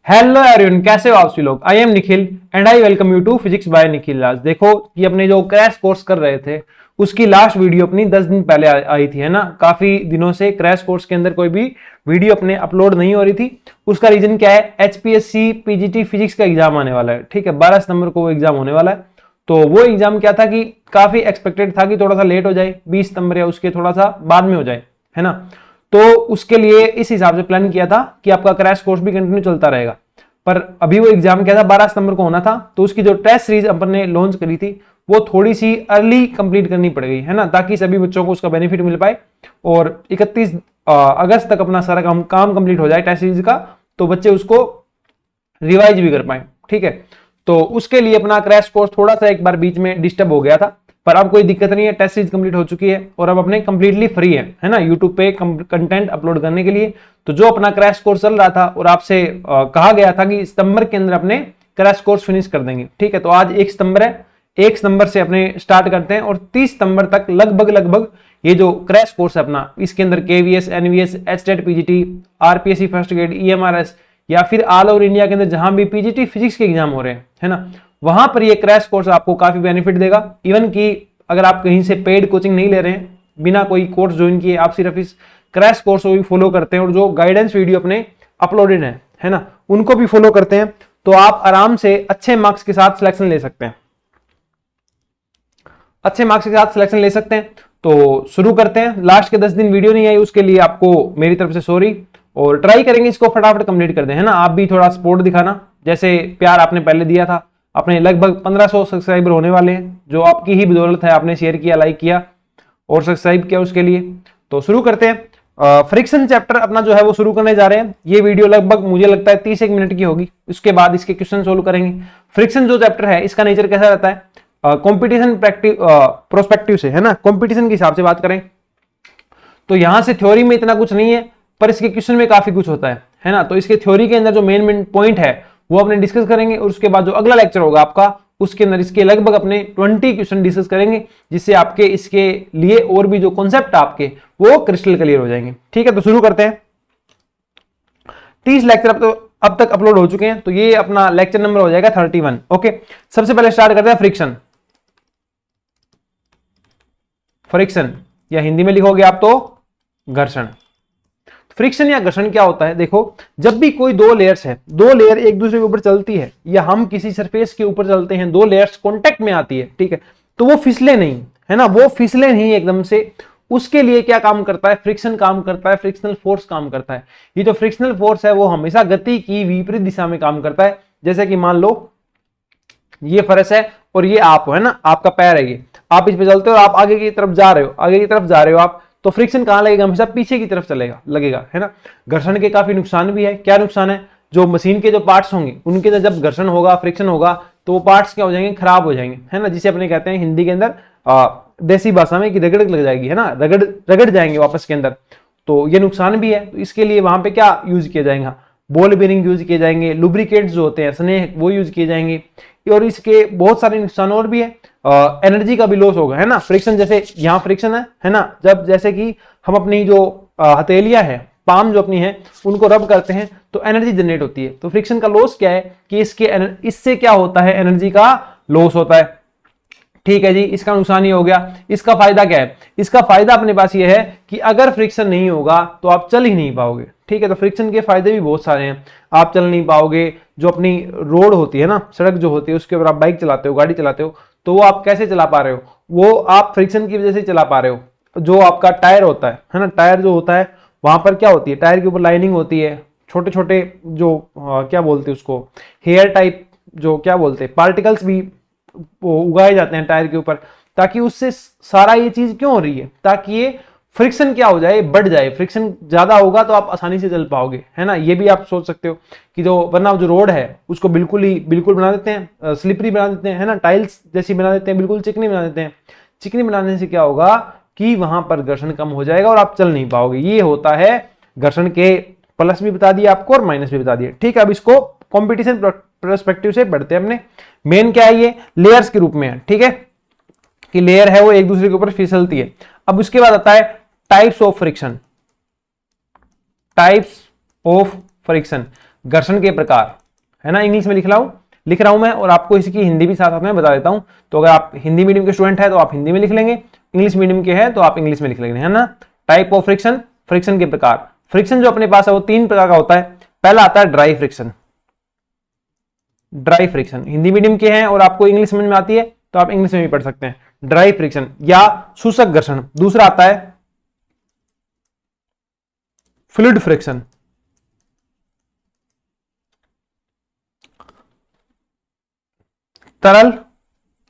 Hello everyone, कैसे हो आप सभी लोग। I am Nikhil and I welcome you to physics by Nikhil Raj. देखो कि अपने जो क्रैश कोर्स कर रहे थे उसकी लास्ट वीडियो अपनी 10 दिन पहले आई थी, है ना। काफी दिनों से क्रैश कोर्स के अंदर कोई भी वीडियो अपने अपलोड नहीं हो रही थी। उसका रीजन क्या है, एचपीएससी पीजीटी फिजिक्स का एग्जाम आने वाला है, ठीक है। 12 सितंबर को वो एग्जाम होने वाला है। तो वो एग्जाम क्या था कि काफी एक्सपेक्टेड था कि थोड़ा सा लेट हो जाए, 20 सितंबर या उसके थोड़ा सा बाद में हो जाए, है ना। तो उसके लिए इस हिसाब से प्लान किया था कि आपका क्रैश कोर्स भी कंटिन्यू चलता रहेगा। पर अभी वो एग्जाम क्या था, 12 सितंबर को होना था, तो उसकी जो टेस्ट सीरीज अपन ने लॉन्च करी थी वो थोड़ी सी अर्ली कंप्लीट करनी पड़ गई, है ना, ताकि सभी बच्चों को उसका बेनिफिट मिल पाए और 31 अगस्त तक अपना सारा काम कंप्लीट हो जाए टेस्ट सीरीज का, तो बच्चे उसको रिवाइज भी कर पाए, ठीक है। तो उसके लिए अपना क्रैश कोर्स थोड़ा सा एक बार बीच में डिस्टर्ब हो गया था, पर अब कोई दिक्कत नहीं है। टेस्ट सीरीज कंप्लीट हो चुकी है और अब अपने कंप्लीटली फ्री है ना, यूट्यूब पे कंटेंट अपलोड करने के लिए। तो जो अपना क्रैश कोर्स चल रहा था और आपसे कहा गया था कि सितंबर के अंदर अपने क्रैश कोर्स फिनिश कर देंगे, ठीक है। तो आज 1 सितंबर है, 1 सितंबर से अपने स्टार्ट करते हैं और 30 सितंबर तक लगभग ये जो क्रैश कोर्स है अपना, इसके अंदर KVS, NVS, HTET PGT, RPSC first grade, EMRS या फिर ऑल ओवर इंडिया के अंदर जहां भी पीजीटी फिजिक्स के एग्जाम हो रहे हैं, है ना, वहां पर ये क्रैश कोर्स आपको काफी बेनिफिट देगा। इवन कि अगर आप कहीं से पेड कोचिंग नहीं ले रहे हैं, बिना कोई कोर्स ज्वाइन किए, आप सिर्फ इस क्रैश कोर्स को भी फॉलो करते हैं और जो गाइडेंस वीडियो अपने अपलोडेड है ना, उनको भी फॉलो करते हैं, तो आप आराम से अच्छे मार्क्स के साथ सिलेक्शन ले सकते हैं, अच्छे मार्क्स के साथ सिलेक्शन ले सकते हैं। तो शुरू करते हैं। लास्ट के 10 दिन वीडियो नहीं आई, उसके लिए आपको मेरी तरफ से सॉरी, और ट्राई करेंगे इसको फटाफट कंप्लीट कर दें, है ना। आप भी थोड़ा सपोर्ट दिखाना, जैसे प्यार आपने पहले दिया था। अपने लगभग 1500 सब्सक्राइबर होने वाले हैं, जो आपकी ही बदौलत है। आपने शेयर किया, लाइक किया और सब्सक्राइब किया उसके लिए। तो शुरू करते हैं। फ्रिक्शन चैप्टर अपना जो है वो शुरू करने जा रहे हैं। ये वीडियो लगभग मुझे लगता है 31 मिनट की होगी। उसके बाद इसके क्वेश्चन सोल्व करेंगे। फ्रिक्शन जो चैप्टर है इसका नेचर कैसा रहता है, कंपटीशन प्रोस्पेक्टिव से, है ना, कंपटीशन के हिसाब से बात करें तो यहां से थ्योरी में इतना कुछ नहीं है, पर इसके क्वेश्चन में काफी कुछ होता है ना। तो इसके थ्योरी के अंदर जो मेन पॉइंट है वो अपने डिस्कस करेंगे और उसके बाद जो अगला लेक्चर होगा आपका, उसके अंदर इसके लगभग अपने 20 क्वेश्चन डिस्कस करेंगे, जिससे आपके इसके लिए और भी जो कॉन्सेप्ट आपके वो क्रिस्टल क्लियर हो जाएंगे, ठीक है। तो शुरू करते हैं। 30 लेक्चर अब तक अपलोड हो चुके हैं, तो ये अपना लेक्चर नंबर हो जाएगा 31। ओके, सबसे पहले स्टार्ट करते हैं फ्रिक्शन। फ्रिक्शन या हिंदी में लिखोगे आप तो घर्षण। फ्रिक्शन या घर्षण क्या होता है, देखो, जब भी कोई दो लेयर्स है, दो लेयर एक दूसरे के ऊपर चलती है या हम किसी सरफेस के ऊपर चलते हैं, दो लेयर्स कांटेक्ट में आती है, ठीक है, तो वो फिसले नहीं, है ना, वो फिसले नहीं एकदम से। उसके लिए क्या काम करता है, फ्रिक्शन काम करता है, फ्रिक्शनल फोर्स काम करता है। ये जो फ्रिक्शनल फोर्स है वो हमेशा गति की विपरीत दिशा में काम करता है। जैसे कि मान लो ये फर्श है और ये आप हो, है ना, आपका पैर है, ये आप इस पे चलते हो और आप आगे की तरफ जा रहे हो, आगे की तरफ जा रहे हो आप, तो फ्रिक्शन कहां लगेगा, हमेशा पीछे की तरफ लगेगा, है ना। घर्षण के काफी नुकसान भी है। क्या नुकसान है, जो मशीन के जो पार्ट्स होंगे उनके अंदर जब घर्षण होगा, फ्रिक्शन होगा, तो वो पार्ट्स क्या हो जाएंगे, खराब हो जाएंगे, है ना, जिसे अपने कहते हैं हिंदी के अंदर देसी भाषा में कि रगड़ लग जाएगी, है ना, रगड़ जाएंगे वापस के अंदर। तो ये नुकसान भी है। तो इसके लिए वहां पे क्या यूज किया जाएगा, बॉल बेरिंग यूज किए जाएंगे, लुब्रिकेट्स जो होते हैं, स्नेह, वो यूज किए जाएंगे। और इसके बहुत सारे नुकसान और भी है। एनर्जी का भी लॉस होगा, है ना। फ्रिक्शन, जैसे यहाँ फ्रिक्शन है ना, जब जैसे कि हम अपनी जो हथेलियां है, पाम जो अपनी है, उनको रब करते हैं तो एनर्जी जनरेट होती है। तो फ्रिक्शन का लॉस क्या है कि इससे क्या होता है, एनर्जी का लॉस होता है, ठीक है जी। इसका नुकसान ही हो गया। इसका फायदा क्या है, इसका फायदा अपने पास ये है कि अगर फ्रिक्शन नहीं होगा तो आप चल ही नहीं पाओगे, ठीक है। तो फ्रिक्शन के फायदे भी बहुत सारे हैं। आप चल नहीं पाओगे, जो अपनी रोड होती है ना, सड़क जो होती है, उसके ऊपर आप बाइक चलाते हो, गाड़ी चलाते हो, तो वो आप कैसे चला पा रहे हो, वो आप फ्रिक्शन की वजह से चला पा रहे हो। जो आपका टायर होता है ना, टायर जो होता है वहां पर क्या होती है, टायर के ऊपर लाइनिंग होती है, छोटे छोटे जो क्या बोलते हैं उसको, हेयर टाइप, जो क्या बोलते हैं, पार्टिकल्स भी उगाए जाते हैं टायर के ऊपर, ताकि उससे सारा ये चीज क्यों हो रही है, ताकि ये फ्रिक्शन क्या हो जाए, बढ़ जाए। फ्रिक्शन ज्यादा होगा तो आप आसानी से चल पाओगे, है ना। ये भी आप सोच सकते हो कि जो वरना जो रोड है उसको बिल्कुल बना देते हैं, स्लिपरी बना देते हैं, है ना, टाइल्स जैसी बना देते हैं, बिल्कुल चिकनी बना देते हैं। चिकनी बनाने से क्या होगा कि वहां पर घर्षण कम हो जाएगा और आप चल नहीं पाओगे। ये होता है घर्षण के प्लस भी बता दिए आपको और माइनस भी बता दिए, ठीक है। अब इसको कॉम्पिटिशन पर्सपेक्टिव से बढ़ते हैं अपने। मेन क्या है, ये लेयर्स के रूप में है, ठीक है, कि लेयर है वो एक दूसरे के ऊपर फिसलती है। अब उसके बाद आता है types of friction. Types of friction, घर्षण के प्रकार, है ना, इंग्लिश में लिख रहा हूं मैं, और आपको इसकी हिंदी भी साथ साथ में बता देता हूं। तो अगर आप हिंदी मीडियम के स्टूडेंट है तो आप हिंदी में लिख लेंगे, इंग्लिश मीडियम के हैं तो आप इंग्लिश में लिख लेंगे, है ना। टाइप ऑफ फ्रिक्शन, फ्रिक्शन के प्रकार। फ्रिक्शन जो अपने पास है वो 3 प्रकार का होता है। पहला आता है dry friction. Dry friction Hindi medium के हैं और आपको इंग्लिश समझ में आती है तो आप इंग्लिश में भी पढ़ सकते हैं, ड्राई फ्रिक्शन या शुष्क घर्षण। दूसरा आता है फ्लूइड फ्रिक्शन, तरल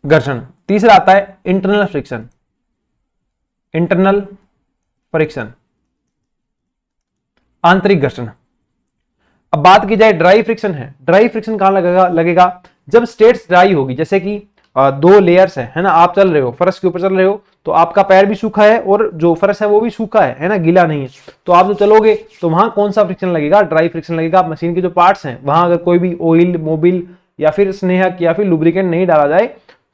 घर्षण। तीसरा आता है इंटरनल फ्रिक्शन, इंटरनल फ्रिक्शन, आंतरिक घर्षण। अब बात की जाए ड्राई फ्रिक्शन है, ड्राई फ्रिक्शन कहां लगेगा जब स्टेट्स ड्राई होगी, जैसे कि 2 लेयर्स है ना, आप चल रहे हो फर्श के ऊपर चल रहे हो तो आपका पैर भी सूखा है और जो फर्श है वो भी सूखा है ना, गीला नहीं है। तो आप जो चलोगे तो वहां कौन सा फ्रिक्शन लगेगा, ड्राई फ्रिक्शन लगेगा। मशीन के जो पार्ट्स हैं वहां अगर कोई भी ऑयल, मोबिल या फिर स्नेहक या फिर लुब्रिकेंट नहीं डाला जाए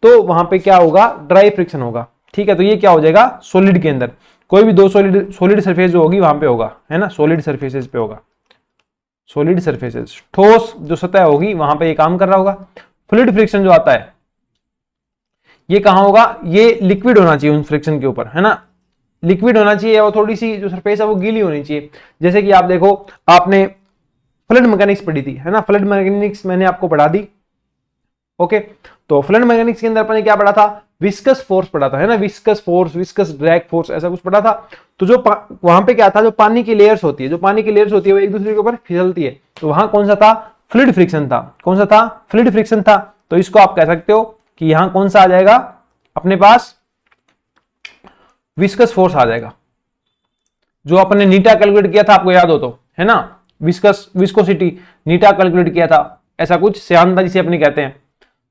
तो वहां पे क्या होगा, ड्राई फ्रिक्शन होगा। ठीक है, तो ये क्या हो जाएगा, सॉलिड के अंदर कोई भी 2 सॉलिड सरफेस जो होगी वहां पे होगा, है ना, सॉलिड सरफेसेस पे होगा, सॉलिड सरफेसेस, ठोस जो सतह होगी वहां पे ये काम कर रहा होगा। फ्लूइड फ्रिक्शन जो आता है ये कहां होगा, ये लिक्विड होना चाहिए उन फ्रिक्शन के ऊपर, है ना, लिक्विड होना चाहिए और थोड़ी सी जो सरफेस है वो गीली होनी चाहिए। जैसे कि आप देखो, आपने फ्लूइड मैकेनिक्स पढ़ी थी, है ना, फ्लूइड मैकेनिक्स मैंने आपको पढ़ा दी। ओके, तो फ्लूइड मैकेनिक्स के अंदर अपन ने क्या पढ़ा था, विस्कस फोर्स पढ़ा था, है ना, viscous force, viscous drag force, ऐसा कुछ पढ़ा था। तो जो वहां पे क्या था, जो पानी की लेयर्स होती है, जो पानी की लेयर्स होती है वो एक दूसरे के ऊपर फिसलती है, तो वहां कौन सा था, फ्लूइड फ्रिक्शन था। कौन सा था, फ्लूइड फ्रिक्शन था। तो इसको आप कह सकते हो कि यहां कौन सा आ जाएगा अपने पास, विस्कस फोर्स आ जाएगा, जो अपने नीटा कैलकुलेट किया था, आपको याद हो तो, है ना, विस्कोसिटी नीटा कैलकुलेट किया था, ऐसा कुछ श्यानता जिसे अपने कहते हैं।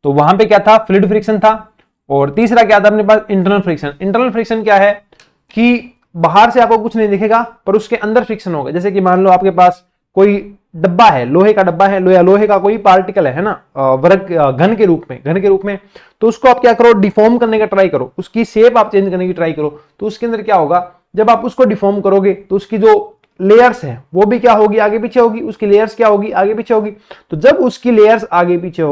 तो वहां पे क्या था, फ्लूइड फ्रिक्शन था। और तीसरा क्या था अपने पास, इंटरनल फ्रिक्शन। इंटरनल फ्रिक्शन क्या है कि बाहर से आपको कुछ नहीं दिखेगा पर उसके अंदर फ्रिक्शन होगा। जैसे कि मान लो आपके पास कोई डब्बा है, लोहे का डब्बा है, लोहे का कोई पार्टिकल है ना, वर्ग घन के रूप में, तो उसको आप क्या करो, डिफॉर्म करने का ट्राई करो, उसकी शेप आप चेंज करने की ट्राई करो। तो उसके अंदर क्या होगा, जब आप उसको डिफॉर्म करोगे तो उसकी जो लेयर्स है वो भी क्या होगी, आगे पीछे होगी, उसकी लेयर्स क्या होगी, आगे पीछे होगी। तो जब उसकी लेयर्स आगे पीछे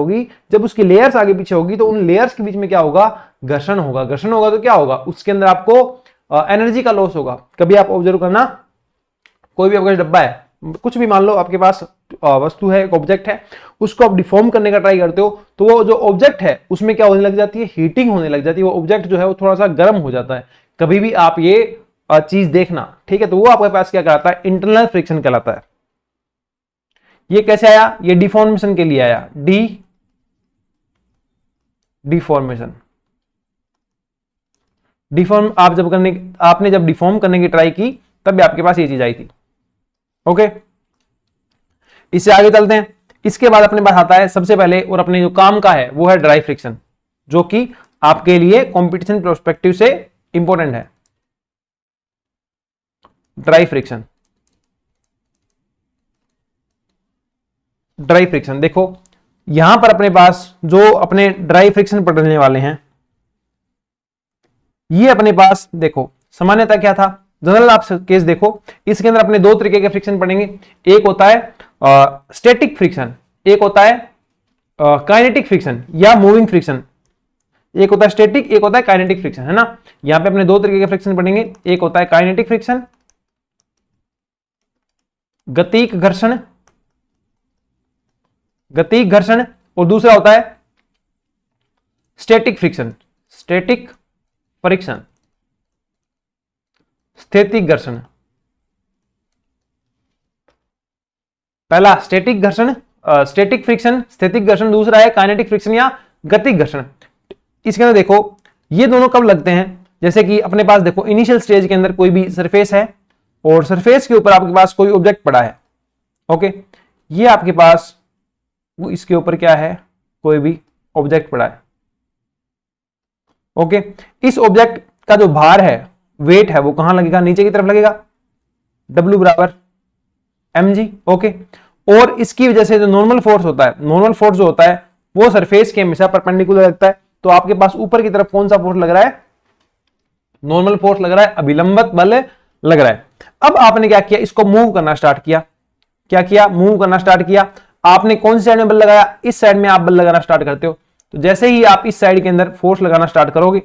होगी, तो उन लेयर्स के बीच में क्या होगा, घर्षण होगा। घर्षण होगा तो क्या होगा, उसके अंदर आपको एनर्जी का लॉस होगा। कभी आप ऑब्जर्व करना, कोई भी आपका डब्बा है, कुछ भी मान लो आपके पास वस्तु है, एक ऑब्जेक्ट है, उसको आप डिफॉर्म करने का ट्राई करते हो तो वो जो ऑब्जेक्ट है उसमें क्या होने लग जाती है, हीटिंग होने लग जाती है, वो ऑब्जेक्ट जो है वो थोड़ा सा गर्म हो जाता है। कभी भी आप ये चीज देखना, ठीक है, तो वो आपके पास क्या कहलाता है, इंटरनल फ्रिक्शन कहलाता है। ये कैसे आया, ये डिफॉर्मेशन के लिए आया, डिफॉर्मेशन। आपने जब डिफॉर्म करने की ट्राई की तब भी आपके पास ये चीज आई थी। ओके, इससे आगे चलते हैं। इसके बाद अपने पास आता है सबसे पहले और अपने जो काम का है वो है ड्राई फ्रिक्शन, जो कि आपके लिए कंपटीशन प्रोस्पेक्टिव से इंपॉर्टेंट है। ड्राई फ्रिक्शन, ड्राई फ्रिक्शन देखो यहां पर अपने पास जो अपने ड्राई फ्रिक्शन पढ़ने वाले हैं, ये अपने पास देखो सामान्यतः क्या था, जनरल आप केस देखो, इसके अंदर अपने 2 तरीके के फ्रिक्शन पढ़ेंगे। एक होता है स्टैटिक फ्रिक्शन, एक होता है काइनेटिक फ्रिक्शन या मूविंग फ्रिक्शन। एक होता है स्टैटिक, एक होता है काइनेटिक फ्रिक्शन, है ना। यहां पे अपने 2 तरीके के फ्रिक्शन पढ़ेंगे। एक होता है काइनेटिक फ्रिक्शन, गतिक घर्षण, और दूसरा होता है स्टैटिक फ्रिक्शन, स्टैटिक फ्रिक्शन, स्थैतिक घर्षण। पहला स्टैटिक घर्षण, स्टैटिक फ्रिक्शन, स्थैतिक घर्षण। दूसरा है काइनेटिक फ्रिक्शन या गतिक घर्षण। इसके अंदर देखो ये दोनों कब लगते हैं, जैसे कि अपने पास देखो इनिशियल स्टेज के अंदर कोई भी सरफेस है और सरफेस के ऊपर आपके पास कोई ऑब्जेक्ट पड़ा है। ओके, ये आपके पास इसके ऊपर क्या है, कोई भी ऑब्जेक्ट पड़ा है। ओके, इस ऑब्जेक्ट का जो भार है, वेट है, वो कहां लगेगा, नीचे की तरफ लगेगा, W बराबर mg। ओके, और इसकी वजह से जो नॉर्मल फोर्स होता है, नॉर्मल फोर्स जो होता है वो सरफेस के हमेशा परपेंडिकुलर लगता है। तो आपके पास ऊपर की तरफ कौन सा फोर्स लग रहा है, नॉर्मल फोर्स लग रहा है, अभिलंबित बल लग रहा है। अब आपने क्या किया, इसको मूव करना स्टार्ट किया। क्या किया, मूव करना स्टार्ट किया। आपने कौन सी साइड में बल लगाया, इस साइड में आप बल लगाना स्टार्ट करते हो। तो जैसे ही आप इस साइड के अंदर फोर्स लगाना स्टार्ट करोगे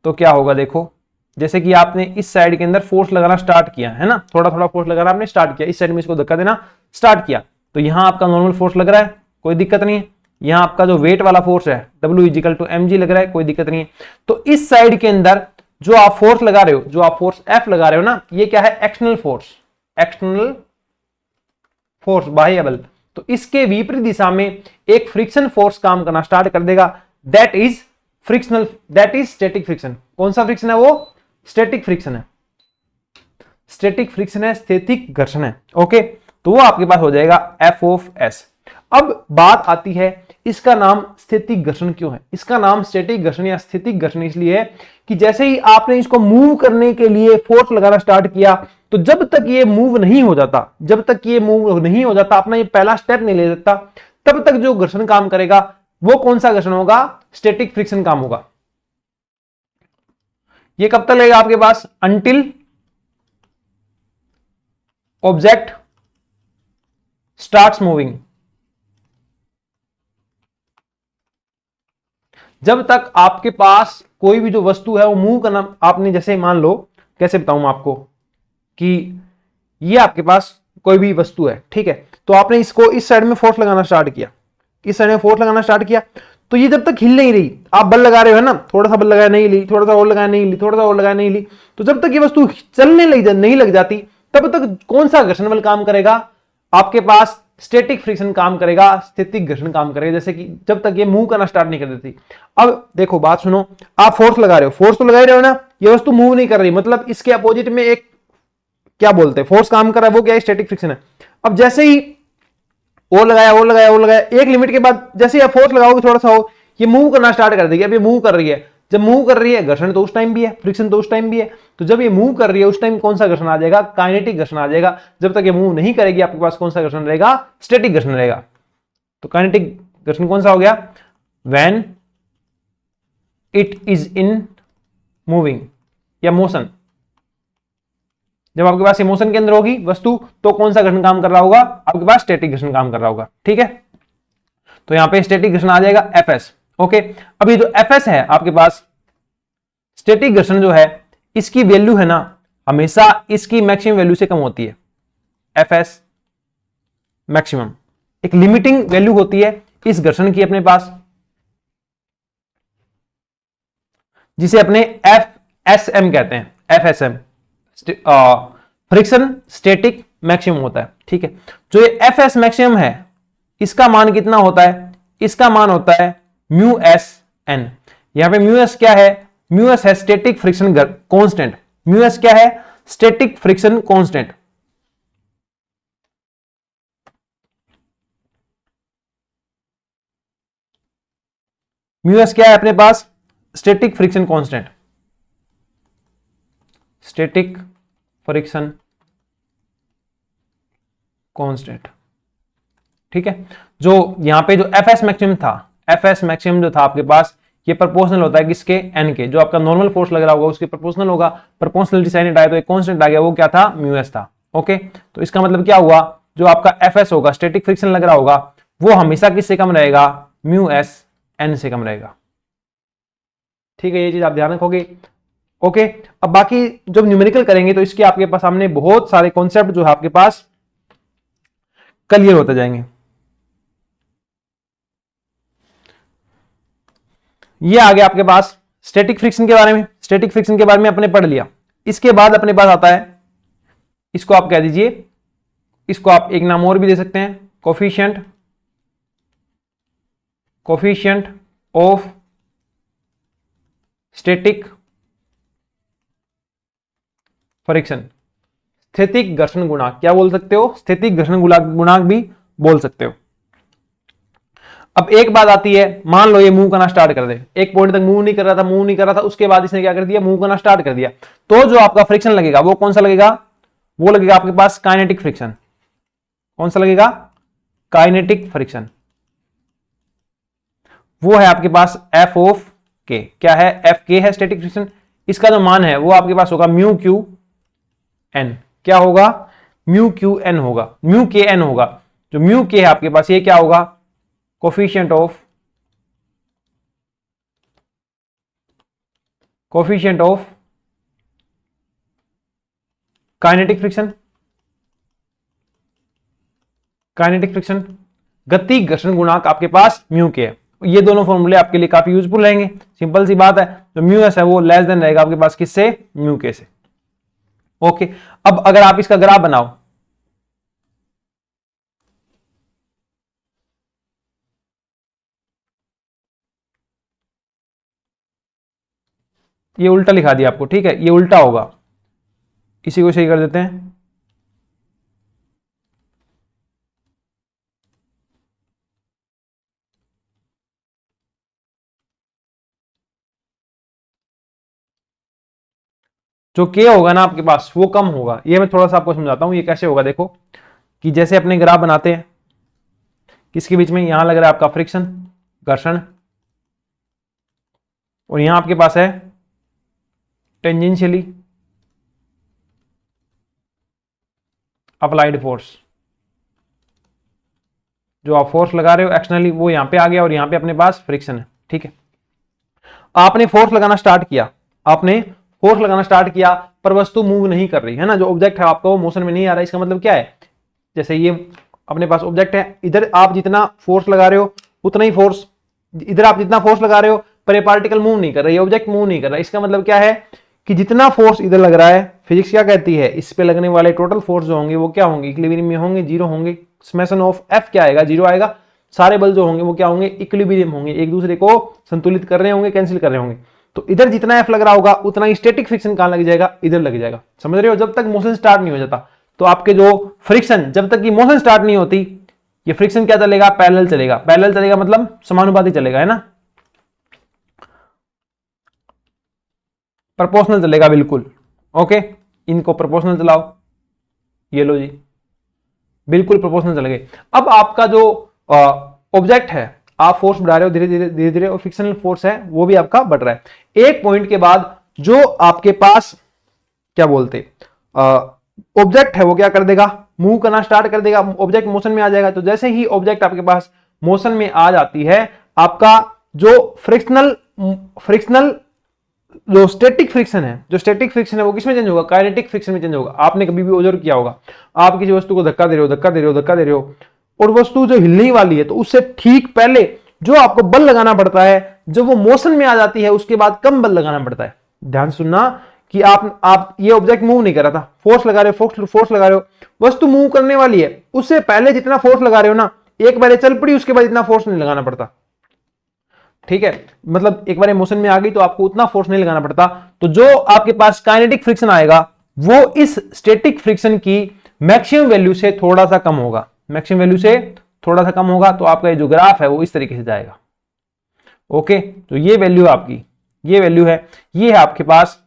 तो क्या होगा, देखो जैसे कि आपने इस साइड के अंदर फोर्स लगाना स्टार्ट किया है ना, थोड़ा थोड़ा फोर्स लगाना आपने स्टार्ट किया, इस साइड में इसको धक्का देना स्टार्ट किया, तो यहां आपका नॉर्मल फोर्स लग रहा है, कोई दिक्कत नहीं है। यहां आपका जो वेट वाला फोर्स है W = mg लग रहा है, कोई दिक्कत नहीं है। तो इस साइड के अंदर जो आप फोर्स लगा रहे हो, जो आप फोर्स F लगा रहे हो ना, ये क्या है, एक्सटर्नल फोर्स, एक्सटर्नल फोर्स, बाह्य बल। तो इसके विपरीत दिशा में एक फ्रिक्शन फोर्स काम करना स्टार्ट कर देगा, that is frictional, that is static friction. कौन सा फ्रिक्शन है वो, स्टैटिक फ्रिक्शन है, स्टैटिक फ्रिक्शन है, स्थैतिक घर्षण है। ओके, तो वो आपके पास हो जाएगा F(s). अब बात आती है इसका नाम स्थैतिक घर्षण क्यों है। इसका नाम स्टैटिक घर्षण या स्थैतिक घर्षण इसलिए है कि जैसे ही आपने इसको मूव करने के लिए फोर्स लगाना स्टार्ट किया, तो जब तक ये मूव नहीं हो जाता, जब तक ये मूव नहीं हो जाता, अपना ये पहला स्टेप नहीं ले सकता, तब तक जो घर्षण काम करेगा वो कौन सा घर्षण होगा, स्टैटिक फ्रिक्शन काम होगा। ये कब तक लगेगा आपके पास, अंटिल ऑब्जेक्ट स्टार्ट्स मूविंग। जब तक आपके पास कोई भी जो वस्तु है वो मूव करना, आपने जैसे मान लो, कैसे बताऊं आपको, कि ये आपके पास कोई भी वस्तु है, ठीक है, तो आपने इसको इस साइड में फोर्स लगाना स्टार्ट किया, इस साइड में फोर्स लगाना स्टार्ट किया, तो ये जब तक हिल नहीं रही, आप बल लगा रहे हो ना, थोड़ा सा बल लगाया नहीं ली, थोड़ा सा और लगाया नहीं ली, थोड़ा सा और लगाया नहीं ली, तो जब तक ये वस्तु चलने नहीं लग जाती, तब तक कौन सा घर्षण बल काम करेगा, आपके पास स्टैटिक फ्रिक्शन काम करेगा, स्थैतिक घर्षण काम करेगा, जैसे कि जब तक ये मूव करना स्टार्ट नहीं कर देती। अब देखो बात सुनो, आप फोर्स लगा रहे हो, फोर्स तो लगा ही रहे हो ना, ये वस्तु मूव नहीं कर रही, मतलब इसके अपोजिट में एक क्या बोलते हैं, फोर्स काम कर रहा है, वो क्या है, स्टैटिक फ्रिक्शन है। अब जैसे ही वो लगाया, एक लिमिट के बाद जैसे ही आप फोर्स लगाओगे थोड़ा सा हो, ये मूव करना स्टार्ट कर देगी। अब ये मूव कर रही है, जब मूव कर रही है घर्षण तो उस टाइम भी है, फ्रिक्शन तो उस टाइम भी है, तो जब ये मूव कर रही है उस टाइम कौन सा घर्षण आ जाएगा, काइनेटिक घर्षण आ जाएगा। जब तक ये मूव नहीं करेगी आपके पास कौन सा घर्षण रहेगा, स्टैटिक घर्षण रहेगा। तो काइनेटिक घर्षण कौन सा हो गया, when it is in moving या मोशन, जब आपके पास मोशन के अंदर होगी वस्तु, तो कौन सा घर्षण काम कर रहा होगा, आपके पास स्टैटिक घर्षण काम कर रहा होगा, ठीक है। तो यहां पे स्टैटिक घर्षण आ जाएगा Fs। ओके, अभी जो Fs है आपके पास, स्टैटिक घर्षण जो है इसकी वैल्यू है ना, हमेशा इसकी मैक्सिमम वैल्यू से कम होती है। Fs मैक्सिमम एक लिमिटिंग वैल्यू होती है इस घर्षण की अपने पास, जिसे अपने FSM कहते हैं, FSM फ्रिक्शन स्टैटिक मैक्सिमम होता है, ठीक है। जो ये Fs मैक्सिमम है इसका मान कितना होता है, इसका मान होता है μsn। यहां पे μs क्या है, μs है स्टैटिक फ्रिक्शन कांस्टेंट, μs क्या है, स्टैटिक फ्रिक्शन कांस्टेंट। μs क्या है अपने पास, static friction constant, static friction constant, ठीक है। जो यहां पे जो Fs मैक्सिमम था, Fs मैक्सिमम जो था आपके पास, ये प्रोपोर्शनल होता है किसके, n के, जो आपका नॉर्मल फोर्स लग रहा होगा उसके प्रोपोर्शनल होगा। प्रोपोर्शनलिटी साइन आया तो एक कांस्टेंट आ गया, वो क्या था, μs था। ओके, तो इसका मतलब क्या हुआ, जो आपका Fs होगा, स्टैटिक फ्रिक्शन लग रहा होगा, वो हमेशा किससे कम रहेगा, μsn से कम रहेगा, ठीक है। ये चीज आप ध्यान रखोगे। ओके, अब बाकी जब न्यूमेरिकल करेंगे तो इसके आपके पास सामने बहुत सारे कॉन्सेप्ट जो है आपके पास क्लियर होते जाएंगे। ये आ गया आपके पास स्टैटिक फ्रिक्शन के बारे में। स्टैटिक फ्रिक्शन के बारे में अपने पढ़ लिया। इसके बाद अपने पास आता है, इसको आप कह दीजिए, इसको आप एक नाम और भी दे सकते हैं, कोफिशिएंट ऑफ स्टैटिक फ्रिक्शन, स्थितिक घर्षण गुणांक। क्या बोल सकते हो, स्थितिक घर्षण गुणांक भी बोल सकते हो। अब एक बात आती है, मान लो ये मूव करना स्टार्ट कर दे, एक पॉइंट तक मूव नहीं कर रहा था, उसके बाद इसने क्या कर दिया, मूव करना स्टार्ट कर दिया, तो जो आपका फ्रिक्शन लगेगा वो कौन सा लगेगा, वो लगेगा आपके पास काइनेटिक फ्रिक्शन। कौन सा लगेगा, काइनेटिक फ्रिक्शन। वो है आपके पास F ऑफ K। क्या है, Fk है स्टैटिक फ्रिक्शन। इसका जो मान है वो आपके पास होगा μ q n। क्या होगा, म्यू क्यू एन होगा, म्यू के एन होगा। जो म्यू के है आपके पास, ये क्या होगा, कोफिशिएंट ऑफ काइनेटिक फ्रिक्शन, गति घर्षण गुणांक आपके पास म्यू के है। ये दोनों फॉर्मूले आपके लिए काफी यूजफुल रहेंगे। सिंपल सी बात है, जो म्यू एस है वो लेस देन रहेगा आपके पास किससे, म्यू के से। ओके, अब अगर आप इसका ग्राफ बनाओ, ये उल्टा लिखा दिया आपको, ठीक है, ये उल्टा होगा, इसी को सही कर देते हैं। जो के होगा ना आपके पास वो कम होगा। ये मैं थोड़ा सा आपको समझाता हूं, ये कैसे होगा। देखो कि जैसे अपने ग्राफ बनाते हैं, किसके बीच में, यहां लग रहा है आपका फ्रिक्शन, घर्षण, और यहां आपके पास है टेंजेंशियली अप्लाइड फोर्स। जो आप फोर्स लगा रहे हो एक्सटर्नली वो यहां पे आ गया, और यहां पे अपने पास फ्रिक्शन है, ठीक है। आपने फोर्स लगाना स्टार्ट किया, पर वस्तु मूव नहीं कर रही है ना, जो ऑब्जेक्ट है आपका वो मोशन में नहीं आ रहा है। इसका मतलब क्या है, जैसे ये अपने पास ऑब्जेक्ट है, इधर आप जितना फोर्स लगा रहे हो उतना ही फोर्स, इधर आप जितना फोर्स लगा रहे हो, पर ये पार्टिकल मूव नहीं कर रहा है, ये ऑब्जेक्ट मूव नहीं कर रहा है। इसका मतलब क्या है कि जितना फोर्स इधर लग रहा है, फिजिक्स क्या कहती है, इस पे लगने वाले टोटल फोर्स जो होंगे वो क्या होंगे, इक्विलिब्रियम में होंगे, जीरो होंगे। समेशन ऑफ एफ क्या आएगा, जीरो आएगा। सारे बल जो होंगे वो क्या होंगे, इक्विलिब्रियम होंगे, एक दूसरे को संतुलित कर रहे होंगे, कैंसिल कर रहे होंगे। तो इधर जितना एफ लग रहा होगा उतना ही स्टैटिक फ्रिक्शन कहां लग जाएगा, इधर लग जाएगा। समझ रहे हो, जब तक मोशन स्टार्ट नहीं हो जाता, तो आपके जो फ्रिक्शन, जब तक की मोशन स्टार्ट नहीं होती, ये फ्रिक्शन क्या चलेगा, पैरेलल चलेगा। पैरेलल चलेगा मतलब समानुपाती चलेगा, है ना, प्रोपोर्शनल चलेगा, बिल्कुल। ओके, इनको प्रोपोर्शनल चलाओ, ये लो जी, बिल्कुल प्रोपोर्शनल चल गए। अब आपका जो ऑब्जेक्ट है, आप फोर्स बढ़ा रहे हो धीरे धीरे, और फ्रिक्शनल फोर्स है वो भी आपका बढ़ रहा है। एक पॉइंट के बाद जो आपके पास क्या बोलते ऑब्जेक्ट है वो क्या कर देगा, मूव करना स्टार्ट कर देगा, ऑब्जेक्ट मोशन में आ जाएगा। तो जैसे ही ऑब्जेक्ट आपके पास मोशन में आ जाती है, आपका जो फ्रिक्शनल जो स्टैटिक फ्रिक्शन है वो किसमें चेंज होगा, काइनेटिक फ्रिक्शन में चेंज होगा। आपने कभी भी ऑब्जर्व किया होगा, आप किसी वस्तु को धक्का दे रहे हो और वस्तु जो हिलने वाली है, तो उससे ठीक पहले जो आपको बल लगाना पड़ता है, जब वो मोशन में आ जाती है उसके बाद कम बल लगाना पड़ता है। ध्यान सुनना कि आप ये ऑब्जेक्ट मूव नहीं कर रहा था, फोर्स लगा रहे हो, वस्तु मूव करने वाली है, उससे पहले जितना फोर्स लगा रहे हो ना, एक बार चल पड़ी उसके बाद इतना फोर्स नहीं लगाना पड़ता, ठीक है। मतलब एक बार मोशन में आ गई तो आपको उतना फोर्स नहीं लगाना पड़ता। तो जो आपके पास काइनेटिक फ्रिक्शन आएगा वो इस स्टैटिक फ्रिक्शन की मैक्सिमम वैल्यू से थोड़ा सा कम होगा। तो आपका ये जो ग्राफ है वो इस तरीके से जाएगा। ओके, तो ये वैल्यू आपकी, ये वैल्यू है, ये है आपके पास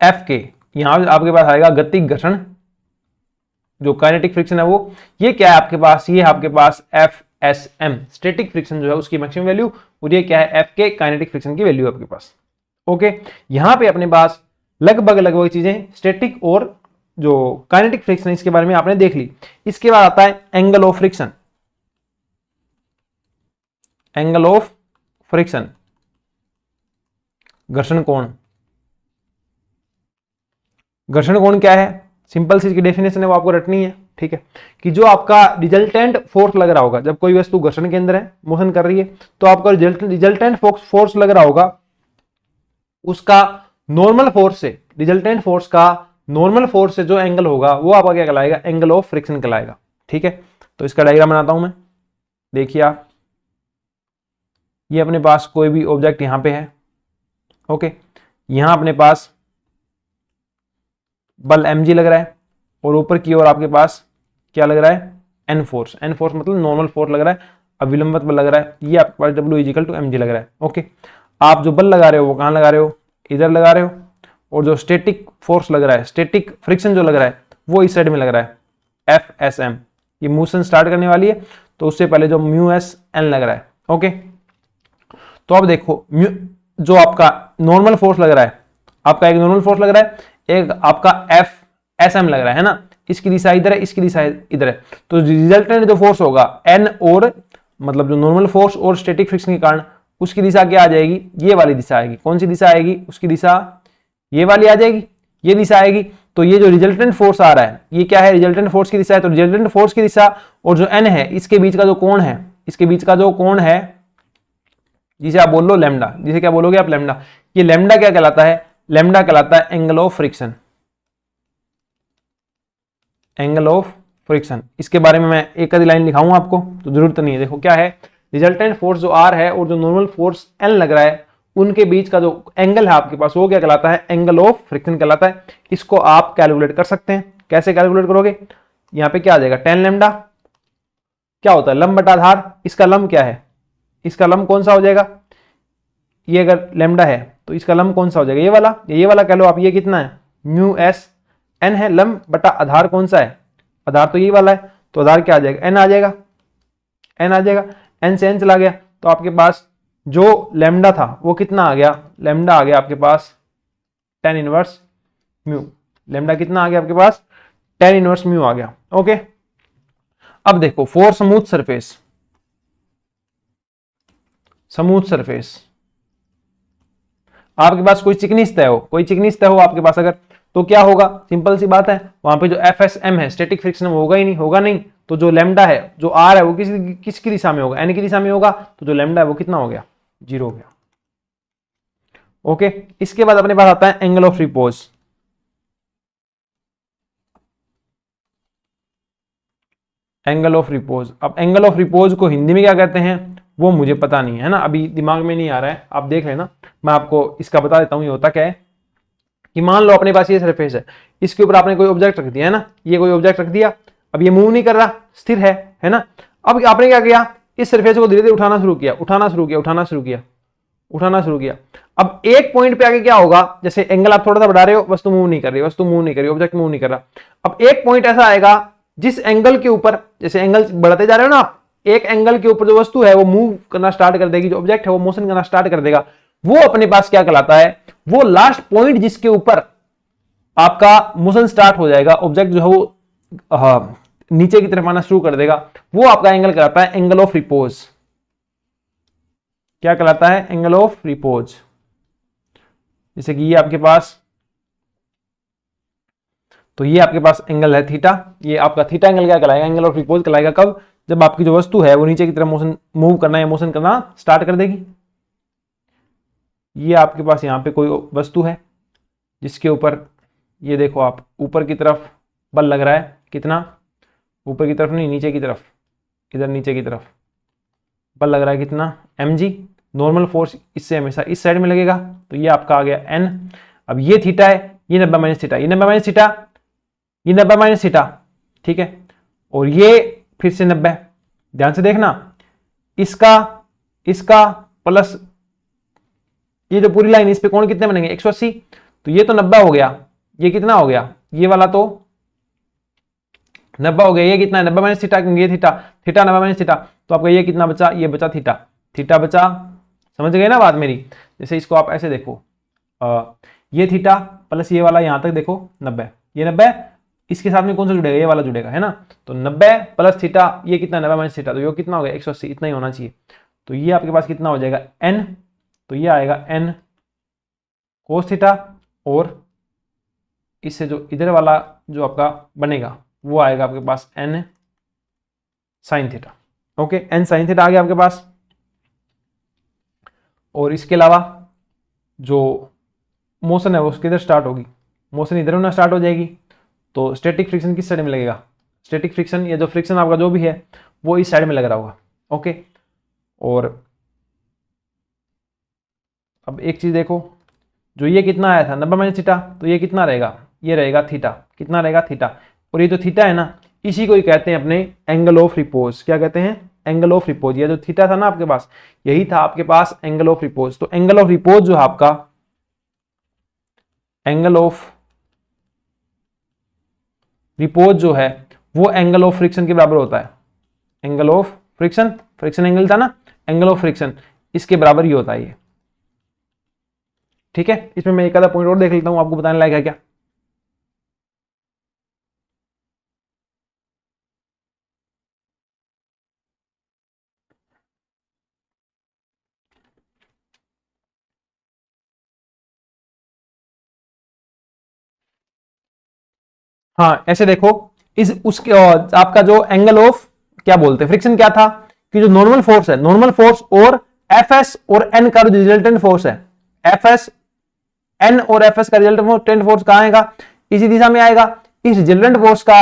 एफ के। यहां आपके पास आएगा गतिक घर्षण, जो काइनेटिक फ्रिक्शन है वो, ये क्या है आपके पास, ये है आपके पास F S M, static friction जो है उसकी मैक्सिमम वैल्यू, और ये क्या है, एफ के काइनेटिक फ्रिक्शन की वैल्यू आपके पास। ओके, यहां पे अपने पास लगभग चीजें स्टैटिक और जो काइनेटिक फ्रिक्शन इसके बारे में आपने देख ली। इसके बाद आता है एंगल ऑफ फ्रिक्शन। घर्षण कोण क्या है, सिंपल सी इसकी डेफिनेशन है वो आपको रटनी है, ठीक है। कि जो आपका रिजल्टेंट फोर्स लग रहा होगा, जब कोई वस्तु घर्षण के अंदर है, मोशन कर रही है, तो आपका रिजल्टेंट फोर्स लग रहा होगा, उसका नॉर्मल फोर्स से, रिजल्टेंट फोर्स का नॉर्मल फोर्स से जो एंगल होगा वो आपका क्या कहलाएगा, एंगल ऑफ फ्रिक्शन कहलाएगा, ठीक है। तो इसका डायग्राम बनाता हूं मैं, देखिए आप, ये अपने पास कोई भी ऑब्जेक्ट यहां पे है, ओके, यहां अपने पास बल mg लग रहा है, और ऊपर की ओर आपके पास क्या लग रहा है, n फोर्स मतलब नॉर्मल फोर्स लग रहा है, अविलंबित बल लग रहा है, ये आपके पास W = mg लग रहा है। ओके, आप जो बल लगा रहे हो वो कहां लगा रहे हो, इधर लगा रहे हो, और जो स्टैटिक फोर्स लग रहा है, स्टैटिक फ्रिक्शन जो लग रहा है वो इस साइड में लग रहा है, FSM। ये मोशन स्टार्ट करने वाली है, तो उससे पहले जो μSn लग रहा है। ओके, तो अब देखो, जो आपका नॉर्मल फोर्स लग रहा है, आपका एक नॉर्मल फोर्स लग रहा है, एक आपका ऐसा हमें लग रहा है ना, इसकी दिशा इधर है, इसकी दिशा इधर है, तो रिजल्टेंट जो फोर्स होगा एन, और मतलब जो नॉर्मल फोर्स और स्टैटिक फ्रिक्शन के कारण उसकी दिशा क्या आ जाएगी, ये वाली दिशा आएगी। कौन सी दिशा आएगी, उसकी दिशा ये वाली आ जाएगी, ये दिशा आएगी। तो ये जो रिजल्टेंट फोर्स आ रहा है ये क्या है, रिजल्टेंट फोर्स की दिशा है। तो रिजल्टेंट फोर्स की दिशा और जो एन है इसके बीच का जो कोण है, इसके बीच का जो कोण है जिसे आप बोल लो लैम्डा, जिसे क्या बोलोगे आप, लैम्डा। ये लैम्डा क्या कहलाता है, लैम्डा कहलाता है angle of friction, angle of friction. इसके बारे में मैं एक आधी लाइन लिखाऊंगा आपको, तो जरूरत नहीं है। देखो क्या है, रिजल्टेंट फोर्स जो आर है और जो नॉर्मल फोर्स एन लग रहा है उनके बीच का जो एंगल है आपके पास वो क्या कहलाता है, एंगल ऑफ फ्रिक्शन कहलाता है। इसको आप कैलकुलेट कर सकते हैं। कैसे कैलकुलेट करोगे, यहाँ पे क्या आ जाएगा, टेन लैम्डा क्या होता है, लंब बटा आधार। इसका लंब क्या है, इसका लंब कौन सा हो जाएगा, ये अगर लैम्डा है तो इसका लंब कौन सा हो जाएगा, ये वाला कह लो आप। ये कितना है, म्यू एस एन है, लंब बटा आधार कौन सा है, आधार तो ये वाला है, तो आधार क्या आ जाएगा, एन आ जाएगा, एन आ जाएगा। एन से एन चला गया तो आपके पास जो लैम्डा था वो कितना आ गया, लैम्डा आ गया आपके पास टेन इनवर्स म्यू। लैम्डा कितना आ गया आपके पास, टेन इनवर्स म्यू आ गया। ओके, अब देखो for smooth surface, smooth surface आपके पास कोई चिकनी सतह हो, कोई चिकनी सतह हो आपके पास अगर, तो क्या होगा, सिंपल सी बात है, वहां पे जो एफ एस एम है स्टैटिक फ्रिक्शन वो होगा ही नहीं, होगा नहीं। तो जो लैम्डा है, जो आर है वो किसकी दिशा में होगा, एन की दिशा में होगा। तो जो लैम्डा है वो कितना हो गया, जीरो हो गया। ओके, इसके बाद अपने पास आता है angle of repose. Angle of repose, अब एंगल ऑफ रिपोज को हिंदी में क्या कहते हैं वो मुझे पता नहीं है ना, अभी दिमाग में नहीं आ रहा है, आप देख लेना। मैं आपको इसका बता देता हूं ये होता क्या है, कि मान लो अपने पास ये सरफेस है, इसके ऊपर आपने कोई ऑब्जेक्ट रख दिया है ना, ये कोई ऑब्जेक्ट रख दिया, अब ये मूव नहीं कर रहा, स्थिर है ना। अब आपने क्या किया, इस सरफेस को धीरे धीरे उठाना शुरू किया, उठाना शुरू किया, उठाना शुरू किया, उठाना शुरू किया। अब एक पॉइंट पे आके क्या होगा, जैसे एंगल आप थोड़ा सा बढ़ा रहे हो, वस्तु मूव नहीं कर रही, वस्तु मूव नहीं कर रही, ऑब्जेक्ट मूव नहीं कर रहा। अब एक पॉइंट ऐसा आएगा जिस एंगल के ऊपर, जैसे एंगल बढ़ाते जा रहे हो ना आप, एक एंगल के ऊपर जो वस्तु है वो मूव करना स्टार्ट कर देगी, जो ऑब्जेक्ट है वो मोशन करना स्टार्ट कर देगा। वो अपने पास क्या कहलाता है, वो लास्ट पॉइंट जिसके ऊपर आपका मोशन स्टार्ट हो जाएगा, ऑब्जेक्ट जो है वो नीचे की तरफ आना शुरू कर देगा, वो आपका एंगल कहलाता है एंगल ऑफ रिपोज। क्या कहलाता है, एंगल ऑफ रिपोज। जैसे कि ये आपके पास, तो ये आपके पास एंगल है थीटा, ये आपका थीटा एंगल क्या कहलाएगा, एंगल ऑफ रिपोज कहलाएगा। कब, जब आपकी जो वस्तु है वो नीचे की तरफ मोशन मूव करना या मोशन करना स्टार्ट कर देगी। ये आपके पास यहाँ पे कोई वस्तु है जिसके ऊपर, ये देखो आप ऊपर की तरफ बल लग रहा है, कितना, ऊपर की तरफ नहीं, नीचे की तरफ, इधर नीचे की तरफ बल लग रहा है कितना, mg। नॉर्मल फोर्स इससे हमेशा इस साइड में लगेगा, तो ये आपका आ गया n। अब ये थीटा है, ये 90 माइनस थीटा, ये 90 माइनस थीटा, ये 90 माइनस थीटा, ठीक है। और ये फिर से 90, ध्यान से देखना, इसका प्लस ये जो पूरी लाइन, इस पे कोण कितने बनेंगे, 180। तो ये तो 90 हो गया, ये कितना हो गया, ये वाला तो 90 हो गया, ये कितना है 90 माइनस थीटा, क्योंकि ये थीटा, थीटा 90 माइनस थीटा, तो आपका ये कितना बचा, ये बचा थीटा, थीटा बचा। समझ गए ना बात मेरी। जैसे इसको आप ऐसे देखो, ये थीटा प्लस ये वाला यहां तक देखो 90, ये 90, इसके साथ में कौन सा जुड़ेगा, ये वाला जुड़ेगा, है ना। तो 90 प्लस थीटा, ये कितना 90 माइनस थीटा, तो ये कितना हो गया 180, इतना ही होना चाहिए। तो ये आपके पास कितना हो जाएगा n, तो ये आएगा n कोस थीटा, और इससे जो इधर वाला जो आपका बनेगा वो आएगा आपके पास n sine theta. Okay, n sine theta आ गया आपके पास। और इसके अलावा जो मोशन है वो उसके इधर स्टार्ट होगी, मोशन इधर होना स्टार्ट हो जाएगी, तो स्टैटिक फ्रिक्शन किस साइड में लगेगा, स्टैटिक फ्रिक्शन या जो फ्रिक्शन आपका जो भी है वो इस साइड में लग रहा होगा। ओके, और अब एक चीज देखो, जो ये कितना आया था 90 माइनस थीटा, तो ये कितना रहेगा, ये रहेगा थीटा, कितना रहेगा थीटा। और ये जो थीटा है ना, इसी को ही कहते हैं अपने एंगल ऑफ रिपोज। क्या कहते हैं, एंगल ऑफ रिपोज। ये जो थीटा था ना आपके पास, यही था आपके पास एंगल ऑफ रिपोज। तो एंगल ऑफ रिपोज जो है आपका, एंगल ऑफ रिपोज जो है वो एंगल ऑफ फ्रिक्शन के बराबर होता है। Angle of friction, friction angle था ना, एंगल ऑफ फ्रिक्शन इसके बराबर ही होता है ये। ठीक है, इसमें मैं एक आधा पॉइंट और देख लेता हूं, आपको बताने लायक है क्या। हाँ ऐसे देखो, इस उसके आपका जो एंगल ऑफ क्या बोलते हैं फ्रिक्शन क्या था कि जो नॉर्मल फोर्स है, नॉर्मल फोर्स और एफ एस और एन का रिजल्टेंट फोर्स है, एफ एस एन और एफ एस का रिजल्टेंट फोर्स कहां आएगा, इसी दिशा में आएगा। इस रिजल्टेंट फोर्स का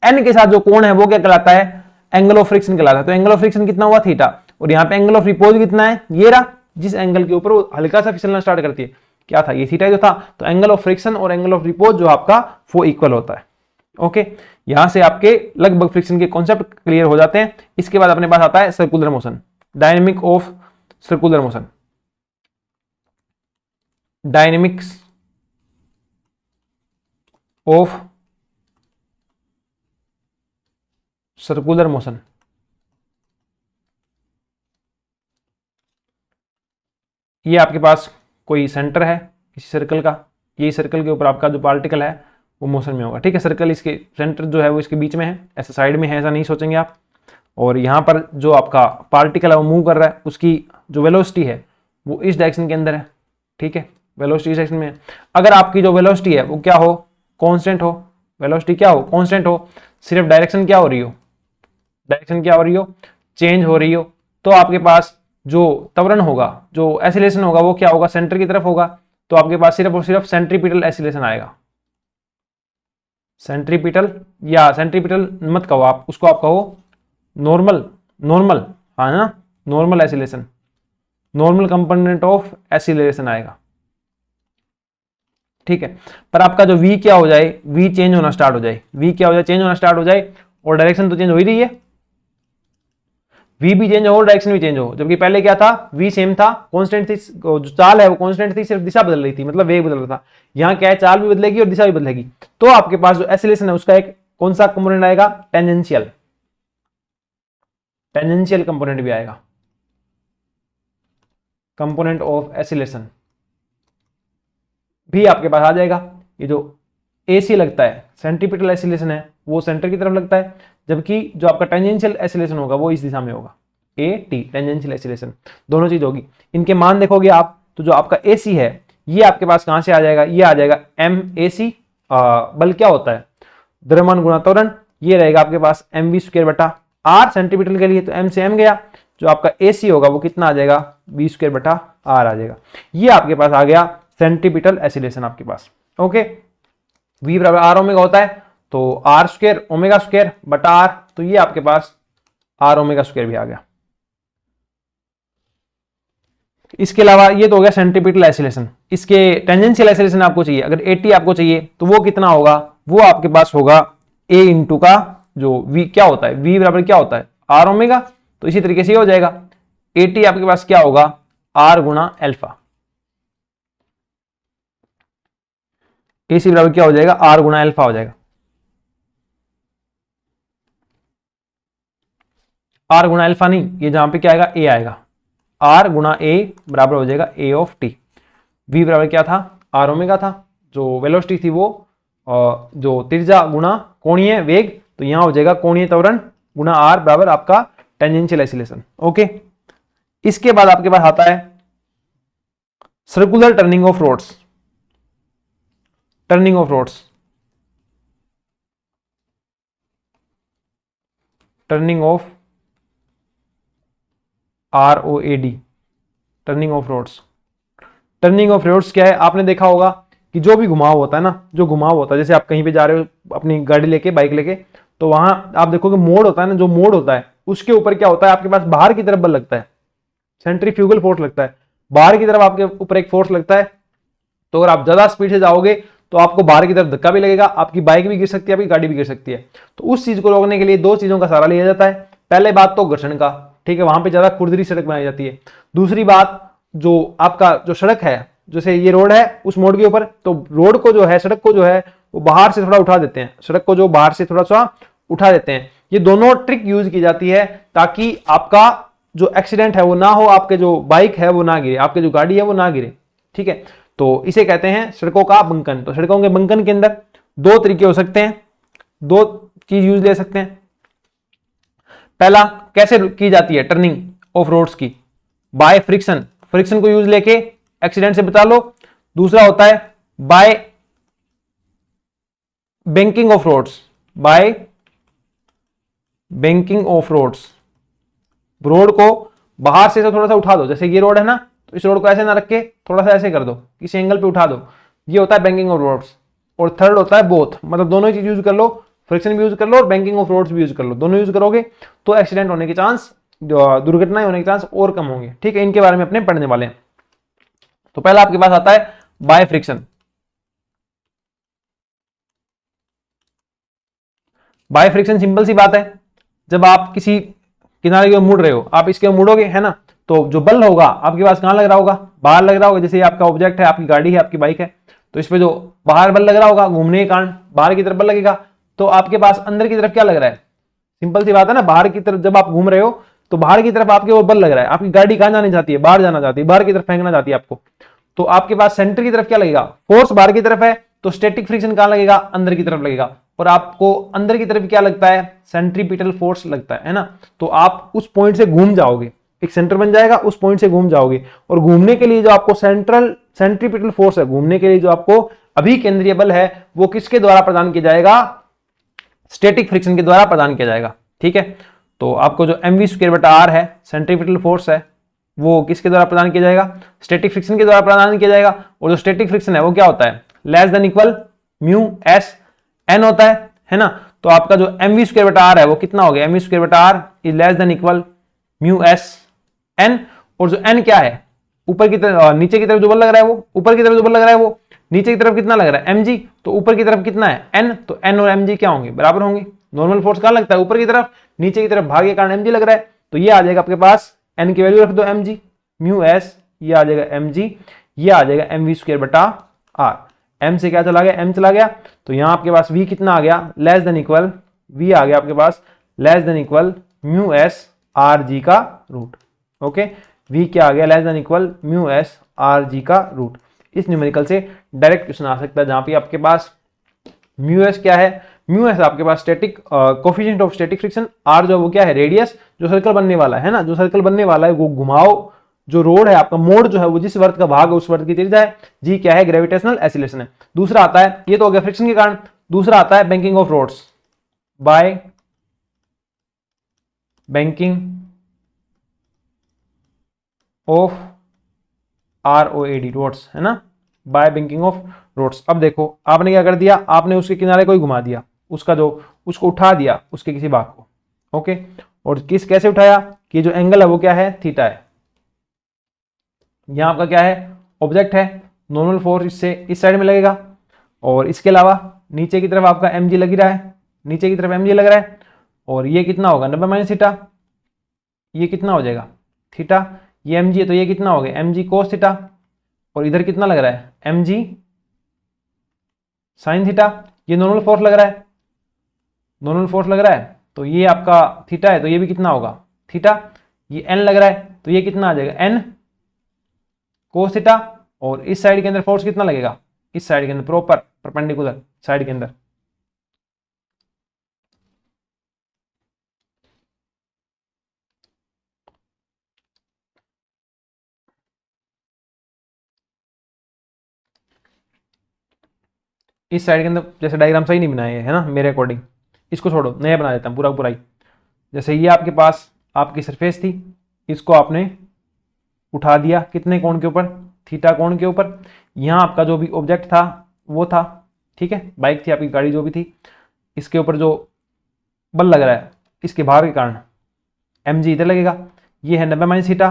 एन के साथ जो कोण है वो क्या कहलाता है, एंगल ऑफ फ्रिक्शन कहलाता है। तो एंगल ऑफ फ्रिक्शन कितना हुआ, थीटा, और यहाँ पे एंगल ऑफ रिपोज कितना है, ये रहा, जिस एंगल के ऊपर वो हल्का सा फिसलना स्टार्ट करती है, क्या था, ये थीटा जो था। तो एंगल ऑफ फ्रिक्शन और एंगल ऑफ रिपोज जो आपका वो इक्वल होता है। ओके, यहां से आपके लगभग फ्रिक्शन के कॉन्सेप्ट क्लियर हो जाते हैं। इसके बाद अपने पास आता है circular motion, dynamic of circular motion, dynamics of circular motion. ये आपके पास कोई सेंटर है किसी सर्कल का, यही सर्कल के ऊपर आपका जो पार्टिकल है वो मोशन में होगा। ठीक है, सर्कल इसके सेंटर जो है वो इसके बीच में है, ऐसा साइड में है ऐसा नहीं सोचेंगे आप। और यहाँ पर जो आपका पार्टिकल है वो मूव कर रहा है, उसकी जो वेलोसिटी है वो इस डायरेक्शन के अंदर है। ठीक है, वेलोसिटी इस डायरेक्शन में है। अगर आपकी जो वेलोसिटी है वो क्या हो, कांस्टेंट हो, वेलोसिटी क्या हो, कांस्टेंट हो, सिर्फ डायरेक्शन क्या हो रही हो, डायरेक्शन क्या हो रही हो, चेंज हो रही हो, तो आपके पास जो त्वरण होगा, जो एसिलेशन होगा वो क्या होगा, सेंटर की तरफ होगा। तो आपके पास सिर्फ और सिर्फ सेंट्रीपिटल एसिलेशन आएगा। सेंट्रीपिटल, या सेंट्रीपिटल मत कहो आप, उसको आप कहो नॉर्मल, नॉर्मल, हाँ ना, normal acceleration, normal component of acceleration आएगा। ठीक है, पर आपका जो v क्या हो जाए, v चेंज होना स्टार्ट हो जाए, v क्या हो जाए, चेंज होना स्टार्ट हो जाए, और डायरेक्शन तो चेंज हो ही रही है, v भी चेंज हो डायरेक्शन भी चेंज हो। जबकि पहले क्या था, v सेम था, कांस्टेंट थी, जो चाल है वो कांस्टेंट थी, सिर्फ दिशा बदल रही थी, मतलब वेग बदल रहा था। यहाँ क्या है, चाल भी बदलेगी और दिशा भी बदलेगी। तो आपके पास जो एसिलेशन है उसका एक कौन सा कंपोनेंट आएगा, टेंजेंशियल, टेंजेंशियल कंपोनेंट भी आएगा, कंपोनेंट ऑफ एसिलेशन भी आपके पास आ जाएगा। ये जो AC लगता है, सेंट्रीपिटल एसिलेशन है, वो सेंटर की तरफ लगता है, जबकि जो आपका टेंजेंशियल एसिलेशन होगा वो इस दिशा में होगा, AT, टेंजेंशियल एसिलेशन, दोनों चीज होगी। इनके मान देखोगे आप तो जो आपका AC है ये आपके पास कहां से आ जाएगा, ये आ जाएगा MAC, बल क्या होता है, द्रव्यमान गुणा त्वरण, ये रहेगा आपके पास mv² बटा r सेंटीमीटर के लिए, तो m से m गया, जो आपका AC होगा वो कितना आ जाएगा, v² बटा r आ जाएगा। ये आपके पास आ गया सेंटीपिटल एसिलेशन आपके पास। ओके, v बराबर r ओमेगा होता है, तो r² ओमेगा² बटा r, तो ये आपके पास r ओमेगा² भी आ गया। इसके अलावा ये तो हो गया सेंटीपिटल एसिलेशन। इसके टेंजेंशियल एसिलेशन आपको चाहिए, अगर 80 आपको चाहिए तो वो कितना होगा, वो आपके पास होगा a इंटू का जो v क्या होता है, v बराबर क्या होता है, r ओमेगा, तो इसी तरीके से ये हो जाएगा 80 आपके पास क्या होगा, r गुणा अल्फा, AC बराबर क्या हो जाएगा, r गुणा अल्फा हो जाएगा। r गुणा अल्फा नहीं, ये जहां पे क्या आएगा, a आएगा, r गुणा a बराबर हो जाएगा a ऑफ t। v बराबर क्या था, r ओमेगा था, जो वेलोसिटी थी वो जो त्रिज्या गुणा कोणीय वेग, तो यहां हो जाएगा कोणीय त्वरण गुणा r बराबर आपका टेंजेंशियल एसिलेशन। ओके, इसके बाद आपके पास आता है circular turning of roads, turning of roads, turning of ROAD, turning of roads. Turning of roads क्या है, आपने देखा होगा कि जो भी घुमाव होता है ना, जो घुमाव होता है, जैसे आप कहीं पे जा रहे हो अपनी गाड़ी लेके, बाइक लेके, तो वहां आप देखोगे मोड़ होता है ना, जो मोड़ होता है उसके ऊपर क्या होता है, आपके पास बाहर की तरफ बल लगता है, सेंट्रीफ्यूगल फोर्स लगता है, बाहर की तरफ आपके ऊपर एक फोर्स लगता है। तो अगर आप ज्यादा स्पीड से जाओगे तो आपको बाहर की तरफ धक्का भी लगेगा, आपकी बाइक भी गिर सकती है, आपकी गाड़ी भी गिर सकती है। तो उस चीज को रोकने के लिए दो चीजों का सहारा लिया जाता है। पहले बात तो घर्षण का, ठीक है, वहां पे ज्यादा खुरदरी सड़क बनाई जाती है। दूसरी बात, जो आपका जो सड़क है, जैसे ये रोड है, उस मोड़ के ऊपर, तो रोड को जो है, सड़क को जो है वो बाहर से थोड़ा उठा देते हैं, सड़क को जो बाहर से थोड़ा सा उठा देते हैं। ये दोनों ट्रिक यूज की जाती है ताकि आपका जो एक्सीडेंट है वो ना हो, आपके जो बाइक है वो ना गिरे, आपकी जो गाड़ी है वो ना गिरे। ठीक है, तो इसे कहते हैं सड़कों का बंकन। तो सड़कों के बंकन के अंदर दो तरीके हो सकते हैं, दो चीज यूज ले सकते हैं। पहला कैसे की जाती है टर्निंग ऑफ रोड्स की, बाय फ्रिक्शन, फ्रिक्शन को यूज लेके एक्सीडेंट से बचा लो। दूसरा होता है by banking of roads, by banking of roads. Road को बाहर से थोड़ा सा उठा दो, जैसे ये रोड है ना, तो इस रोड को ऐसे ना रख के थोड़ा सा ऐसे कर दो, किसी एंगल पे उठा दो, ये होता है बैंकिंग ऑफ रोड्स। और थर्ड होता है बोथ, मतलब दोनों ही चीज यूज कर लो, फ्रिक्शन भी यूज कर लो और बैंकिंग ऑफ रोड्स भी यूज कर लो, दोनों यूज करोगे तो एक्सीडेंट होने के चांस, दुर्घटनाएं होने के चांस और कम होंगे। ठीक है, इनके बारे में अपने पढ़ने वाले हैं। तो पहला आपके पास आता है by friction. By friction simple सी बात है, जब आप किसी किनारे की ओर मुड़ रहे हो, आप इसके ओर मुड़ोगे है ना, तो जो बल होगा आपके पास कहां लग रहा होगा, बाहर लग रहा होगा। जैसे आपका ऑब्जेक्ट है, आपकी गाड़ी है, आपकी बाइक है, तो इस पे जो बाहर बल लग रहा होगा, घूमने के कारण बाहर की तरफ बल लगेगा। तो आपके पास अंदर की तरफ क्या लग रहा है, सिंपल सी बात है ना, बाहर की तरफ जब आप घूम रहे हो तो बाहर की तरफ आपके ओर बल लग रहा है। आपकी गाड़ी कहां जानी चाहती है, बाहर जाना चाहती है, बाहर की तरफ फेंकना चाहती है आपको। तो आपके पास सेंटर की तरफ क्या लगेगा, फोर्स बाहर की तरफ है, तो स्टैटिक फ्रिक्शन कहां लगेगा, अंदर की तरफ लगेगा। और आपको अंदर की तरफ क्या लगता है, सेंट्रीपिटल फोर्स लगता है ना। तो आप उस पॉइंट से घूम जाओगे, एक सेंटर बन जाएगा, उस पॉइंट से घूम जाओगे। और घूमने के लिए जो आपको सेंट्रीपिटल फोर्स है, घूमने के लिए जो आपको अभिकेंद्रीय बल है, वो किसके द्वारा प्रदान किया जाएगा, स्टैटिक फ्रिक्शन के द्वारा प्रदान किया जाएगा। ठीक है, तो आपको जो mv²/r है, सेंट्रीपिटल फोर्स है, वो किसके द्वारा प्रदान किया जाएगा, स्टैटिक फ्रिक्शन के द्वारा प्रदान किया जाएगा। और जो स्टैटिक फ्रिक्शन है वो क्या होता है, less than equal mu S N होता है ना। तो आपका जो mv²/r है वो कितना हो गया, mv²/r is less than equal mu S N. और जो n क्या है, ऊपर की तरफ, नीचे की तरफ जो बल लग रहा है वो, ऊपर की तरफ जो बल लग रहा है वो नीचे की तरफ कितना लग रहा है, mg, तो ऊपर की तरफ कितना है, n, तो n और mg क्या होंगे, बराबर होंगे। नॉर्मल फोर्स कहां लगता है, ऊपर की तरफ, नीचे की तरफ भाग के कारण mg लग रहा है, तो ये आ जाएगा आपके पास, n की वैल्यू रख दो mg, म्यू एस, ये आ जाएगा mg, ये आ जाएगा mv²/r। m से क्या चला गया, m चला गया, तो यहां आपके पास v कितना आ गया, लेस देन इक्वल, v आ गया आपके पास less than equal mu S R G का रूट। ओके, v क्या आ गया, less than equal mu S R G का रूट। इस न्यूमेरिकल से डायरेक्ट क्वेश्चन आ सकता है, जहां पे आपके पास म्यू एस क्या है, म्यू एस आपके पास static coefficient of static friction, R जो वो क्या है, रेडियस, जो सर्कल बनने वाला है ना, जो सर्कल बनने वाला है वो घुमाओ, जो रोड है आपका, मोड जो है वो जिस वर्त का भाग है उस वर्त की त्रिज्या है, जी क्या है, ग्रेविटेशनल एसिलेशन है। दूसरा आता है, ये तो हो गया फ्रिक्शन के कारण, दूसरा आता है banking of roads, by banking of ROAD roads, है ना, बाय बैंकिंग ऑफ रोड्स। अब देखो आपने क्या कर दिया, आपने उसके किनारे को ही घुमा दिया, उसका जो, उसको उठा दिया उसके किसी भाग को। ओके, और किस कैसे उठाया, कि जो एंगल है वो क्या है, थीटा है। यहां आपका क्या है, ऑब्जेक्ट है, नॉर्मल फोर्स इससे इस साइड में लगेगा, और इसके अलावा नीचे की तरफ आपका mg लग रहा है, नीचे की तरफ mg लग रहा है, और ये कितना होगा 90 माइनस थीटा, ये कितना हो जाएगा थीटा, ये mg है तो ये कितना हो गया mg कोस थीटा, और इधर कितना लग रहा है mg साइन थीटा। ये नॉर्मल फोर्स लग रहा है, नॉर्मल फोर्स लग रहा है, तो ये आपका थीटा है तो ये भी कितना होगा थीटा। ये n लग रहा है तो ये कितना आ जाएगा n कोस थीटा। और इस साइड के अंदर फोर्स कितना लगेगा, इस साइड के अंदर प्रॉपर परपेंडिकुलर साइड के अंदर, इस साइड के अंदर, जैसे डायग्राम सही नहीं बनाया है ना मेरे अकॉर्डिंग, इसको छोड़ो नया बना देता हूँ पूरा पूरा ही। जैसे ये आपके पास आपकी सरफेस थी, इसको आपने उठा दिया कितने कोण के ऊपर, थीटा कोण के ऊपर। यहाँ आपका जो भी ऑब्जेक्ट था वो था, ठीक है, बाइक थी आपकी, गाड़ी जो भी थी, इसके ऊपर जो बल लग रहा है इसके भार के कारण mg इधर लगेगा, ये है 90 माइनस थीटा,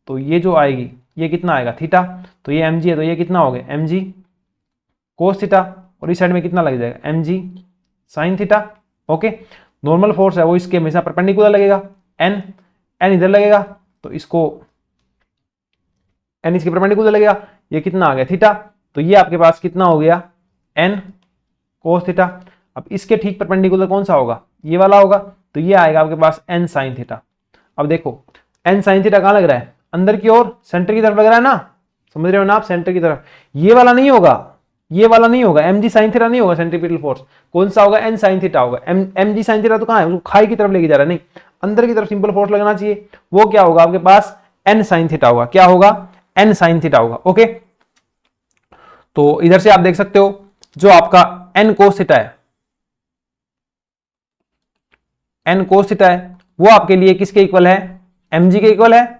तो ये जो आएगी ये कितना आएगा थीटा, तो ये mg है तो ये कितना हो गया mg कोस थीटा, और इस साइड में कितना लग जाएगा mg sign theta. Okay, normal force है वो इसके हमेशा परपेंडिकुलर लगेगा, n इधर लगेगा, तो इसको n इसके परपेंडिकुलर लगेगा, ये कितना आ गया थीटा, तो ये आपके पास कितना हो गया n कोस थीटा। अब इसके ठीक परपेंडिकुलर कौन सा होगा, ये वाला होगा, तो ये आएगा आपके पास n साइन थीटा। अब देखो n साइन थीटा कहां लग रहा है, अंदर की ओर, सेंटर की तरफ लग रहा है ना, समझ रहे हो ना आप, सेंटर की तरफ। ये वाला नहीं होगा, ये वाला नहीं होगा, mg साइन थीटा नहीं होगा, सेंट्रीपिटल फोर्स कौन सा होगा, n साइन थीटा होगा। mg साइन थीटा तो कहां है, उसको खाई की तरफ लेके जा रहा है, नहीं, अंदर की तरफ सिंपल फोर्स लगना चाहिए, वो क्या होगा आपके पास n साइन थीटा होगा, क्या होगा n साइन थीटा होगा। ओके, तो इधर से आप देख सकते हो जो आपका n कोस थीटा है एन कोस थीटा है वो आपके लिए किसके इक्वल है, mg के इक्वल है।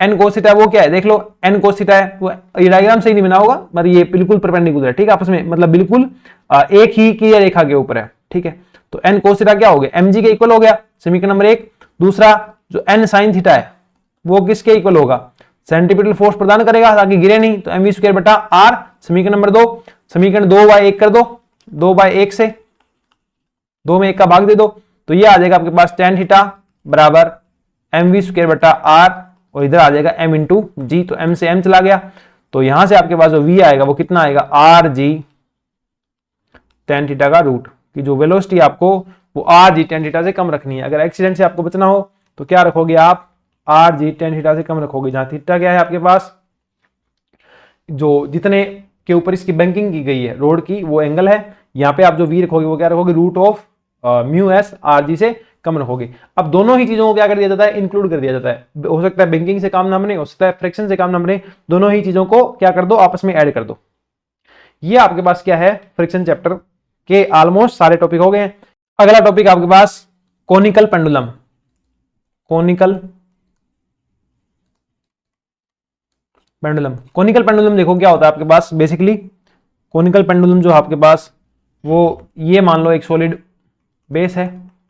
एन कोस थीटा वो क्या है देख लो, एन कोस थीटा है वो, ये डायग्राम सही नहीं बना होगा पर ये बिल्कुल परपेंडिकुलर है, ठीक है, आपस में मतलब बिल्कुल एक ही की रेखा के ऊपर है, ठीक है। तो एन कोस थीटा क्या हो गया, mg के इक्वल हो गया, समीकरण नंबर 1। दूसरा जो एन साइन थीटा है वो किसके इक्वल होगा, सेंट्रीपिटल फोर्स प्रदान करेगा ताकि गिरे नहीं, तो mv स्क्वायर बटा r। समीकरण नंबर 2, समीकरण 2/1 कर दो, 2/1 से 2 में 1 का भाग दे दो, तो ये आ जाएगा आपके पास tan थीटा बराबर mv स्क्वायर बटा r, और इधर आ जाएगा m इंटू जी, तो m से m चला गया, तो यहां से आपके पास जो v आएगा वो कितना आएगा, आर जी tan थीटा का रूट, कि जो वेलोसिटी आपको वो आर जी tan थीटा से कम रखनी है। अगर एक्सीडेंट से आपको बचना हो तो क्या रखोगे आप, आर जी tan थीटा से कम रखोगे, जहां थीटा क्या है आपके पास, जो जितने के ऊपर इसकी बैंकिंग की गई है रोड की वो एंगल है, यहाँ पे आप जो वी रखोगे वो क्या रखोगे, root of mu S R G से कम रखोगे। अब दोनों ही चीजों को क्या कर दिया जाता है, इंक्लूड कर दिया जाता है, हो सकता है बैंकिंग से काम ना बने, हो सकता है फ्रैक्शन से काम ना बने, दोनों ही चीजों को क्या कर दो, आपस में ऐड कर दो। ये आपके पास क्या है, फ्रिक्शन चैप्टर के ऑलमोस्ट सारे टॉपिक हो गए हैं। अगला टॉपिक आपके पास conical pendulum. Conical pendulum, conical pendulum देखो क्या होता है आपके पास, बेसिकली कोनिकल पेंडुलम जो आपके पास वो ये मान लो एक सॉलिड बेस है,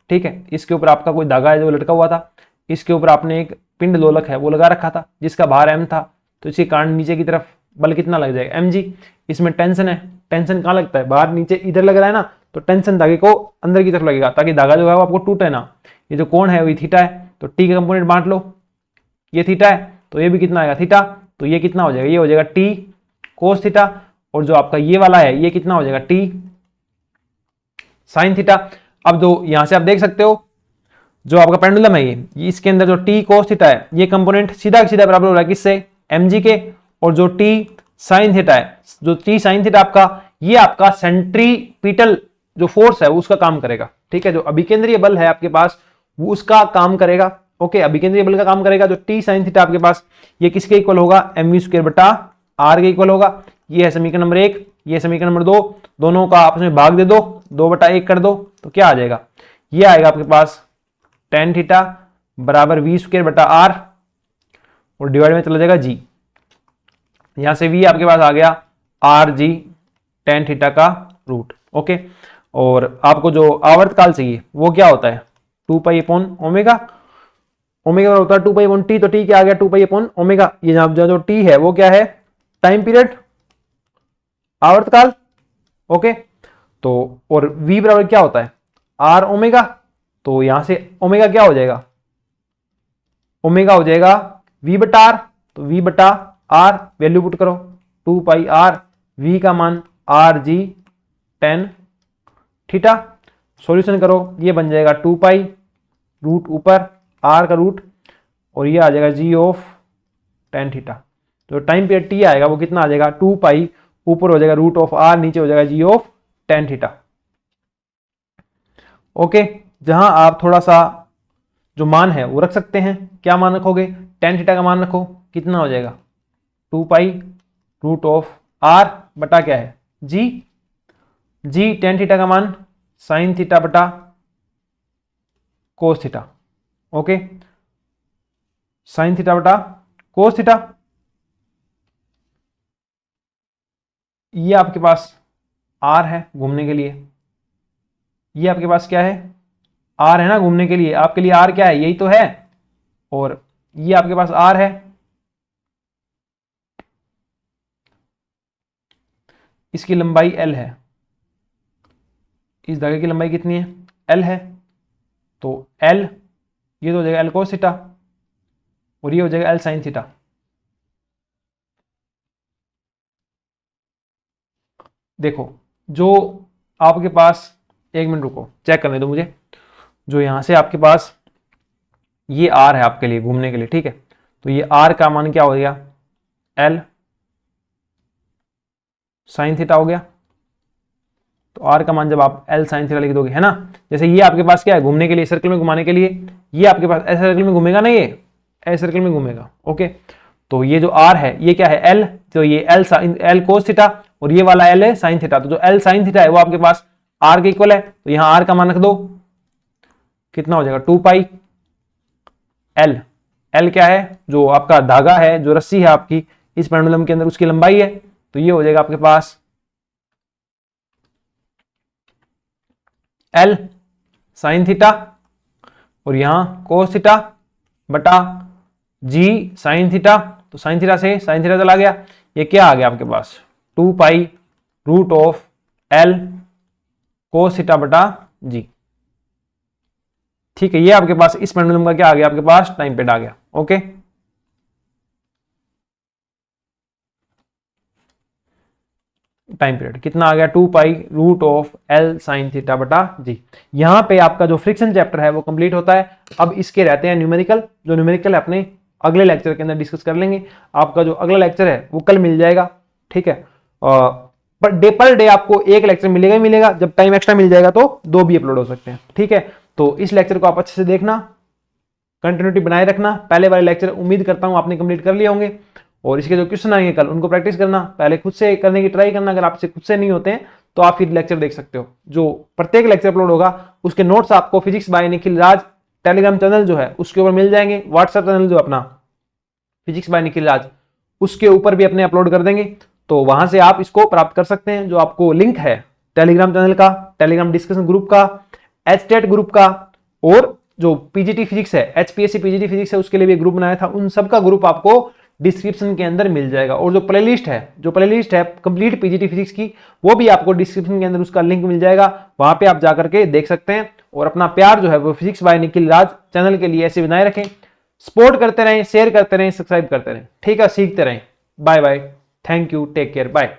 ठीक है, इसके ऊपर आपका कोई धागा है जो लटका हुआ था, इसके ऊपर आपने एक पिंड लोलक है वो लगा रखा था जिसका भार m था, तो इसके कारण नीचे की तरफ बल कितना लग जाएगा, mg। इसमें टेंशन है, टेंशन कहाँ लगता है, बाहर नीचे इधर लग रहा है ना, तो टेंशन धागे को अंदर की तरफ लगेगा ताकि धागा जो है वो आपको टूटे ना। ये जो कोण है वो थीटा है, तो टी का कंपोनेंट बांट लो, ये थीटा है तो ये भी कितना आएगा थीटा, तो ये कितना हो जाएगा, ये हो जाएगा टी कोस थीटा, और जो आपका ये वाला है ये कितना हो जाएगा टी साइन थीटा। अब जो यहां से आप देख सकते हो जो आपका पेंडुलम है ये इसके अंदर जो टी कोस थीटा है ये कंपोनेंट सीधा सीधा बराबर हो रहा है किससे, mg के, और जो टी साइन थीटा है, जो टी साइन थीटा आपका ये आपका सेंट्रीपिटल जो फोर्स है उसका काम करेगा, ठीक है, जो अभिकेंद्रीय बल है आपके पास वो उसका काम करेगा, ओके, अभिकेंद्रीय बल का काम करेगा। जो टी साइन थीटा आपके पास ये किसके इक्वल होगा, mv स्क्वायर बटा r के इक्वल होगा। ये है समीकरण नंबर 1, ये समीकरण नंबर 2, दोनों का आपस में भाग दे दो, 2/1 कर दो, तो क्या आ जाएगा, ये आएगा आपके पास tan थीटा बराबर v स्क्वायर बटा r, और डिवाइड में चला जाएगा g, यहां से v आपके पास आ गया आर जी tan थीटा का रूट, ओके। और आपको जो आवर्तकाल चाहिए वो क्या होता है, 2 पाई अपॉन ओमेगा, ओमेगा होता है 2 पाई अपॉन टी, तो टी क्या आ गया 2 पाई अपॉन ओमेगा, ये जो टी है वो क्या है, टाइम पीरियड, आवर्तकाल, ओके। तो और v बराबर क्या होता है आर ओमेगा, तो यहां से ओमेगा क्या हो जाएगा, ओमेगा हो जाएगा v बटा आर, तो v बटा आर वैल्यू पुट करो, 2 पाई आर, v का मान R G tan theta, solution करो, ये बन जाएगा 2 पाई रूट ऊपर r का रूट, और ये आ जाएगा g ऑफ tan थीटा। तो टाइम पीरियड t आएगा वो कितना आ जाएगा 2 पाई, ऊपर हो जाएगा रूट ऑफ r, नीचे हो जाएगा g of tan theta, okay. जहां आप थोड़ा सा जो मान है वो रख सकते हैं, क्या मान रखोगे, tan थीटा का मान रखो, कितना हो जाएगा 2 पाई रूट ऑफ r बटा क्या है g tan थीटा का मान साइन थीटा बटा cos theta, okay, sign theta बटा कोस थीटा। ये आपके पास r है घूमने के लिए, ये आपके पास क्या है r है ना घूमने के लिए, आपके लिए r क्या है, यही तो है, और ये आपके पास r है, इसकी लंबाई l है, इस धागे की लंबाई कितनी है l है, तो l ये तो हो जाएगा l कोस थीटा, और ये हो जाएगा l साइन थीटा। देखो जो आपके पास, एक मिनट रुको चेक करने दो मुझे, जो यहां से आपके पास ये r है आपके लिए घूमने के लिए, ठीक है, तो ये r का मान क्या हो गया l साइन थीटा हो गया, तो r का मान जब आप l साइन थीटा लिख दोगे है ना, जैसे ये आपके पास क्या है घूमने के लिए, सर्कल में घुमाने के लिए, ये आपके पास ऐसे सर्कल में घूमेगा ना, ये ऐसे सर्कल में घूमेगा, ओके। तो ये जो r है ये क्या है l, तो ये l कोस थीटा, और ये वाला l है साइन थीटा, तो जो l साइन थीटा है वो आपके पास आर के इक्वल है, तो यहां आर का मान रख दो, कितना हो जाएगा 2 पाई एल। एल क्या है, जो आपका धागा है, जो रस्सी है आपकी इस पेंडुलम के अंदर, उसकी लंबाई है, तो ये हो जाएगा आपके पास एल साइन थीटा, और यहां कोस थीटा बटा जी साइन थीटा, तो साइन थीटा से साइन थीटा चला गया, ये क्या आ गया आपके पास 2 pi root of L cos theta बटा जी। ठीक है, ये आपके पास इस पेंडुलम का क्या आ गया, आपके पास टाइम पीरियड आ गया। ओके, टाइम पीरियड कितना आ गया 2 pi root of L sine theta बटा जी। यहां पे आपका जो फ्रिक्शन चैप्टर है वो कंप्लीट होता है। अब इसके रहते हैं न्यूमेरिकल, जो न्यूमेरिकल है अपने अगले लेक्चर के अंदर डिस्कस कर लेंगे। आपका जो अगला लेक्चर है वो कल मिल जाएगा, ठीक है। पर डे आपको एक लेक्चर मिलेगा ही मिलेगा, जब टाइम एक्स्ट्रा मिल जाएगा तो 2 भी अपलोड हो सकते हैं, ठीक है। तो इस लेक्चर को आप अच्छे से देखना, कंटिन्यूटी बनाए रखना। पहले वाले लेक्चर उम्मीद करता हूं आपने कंप्लीट कर लिए होंगे, और इसके जो क्वेश्चन आएंगे कल उनको प्रैक्टिस करना, पहले खुद से करने की ट्राई करना। अगर आपसे खुद से नहीं होते हैं तो आप फिर लेक्चर देख सकते हो, जो प्रत्येक लेक्चर अपलोड होगा उसके नोट्स आपको physics by Nikhil Raj Telegram channel जो है उसके ऊपर मिल जाएंगे। व्हाट्सएप चैनल जो अपना फिजिक्स बाय निखिल राज, उसके ऊपर भी अपने अपलोड कर देंगे, तो वहां से आप इसको प्राप्त कर सकते हैं। जो आपको लिंक है टेलीग्राम चैनल का, टेलीग्राम डिस्कशन ग्रुप का, एचटेट ग्रुप का, और जो पीजीटी फिजिक्स है, एचपीएससी पीजीटी फिजिक्स है, उसके लिए भी ग्रुप बनाया था, उन सबका ग्रुप आपको डिस्क्रिप्शन के अंदर मिल जाएगा। और जो प्लेलिस्ट है कंप्लीट पीजीटी फिजिक्स की, वो भी आपको डिस्क्रिप्शन के अंदर उसका लिंक मिल जाएगा, वहां पे आप जाकर के देख सकते हैं। और अपना प्यार जो है वो physics by Nikhil Raj channel के लिए ऐसे बनाए रखें, सपोर्ट करते रहें, शेयर करते रहें, सब्सक्राइब करते रहें, ठीक है, सीखते रहें। Bye bye, thank you, take care, bye.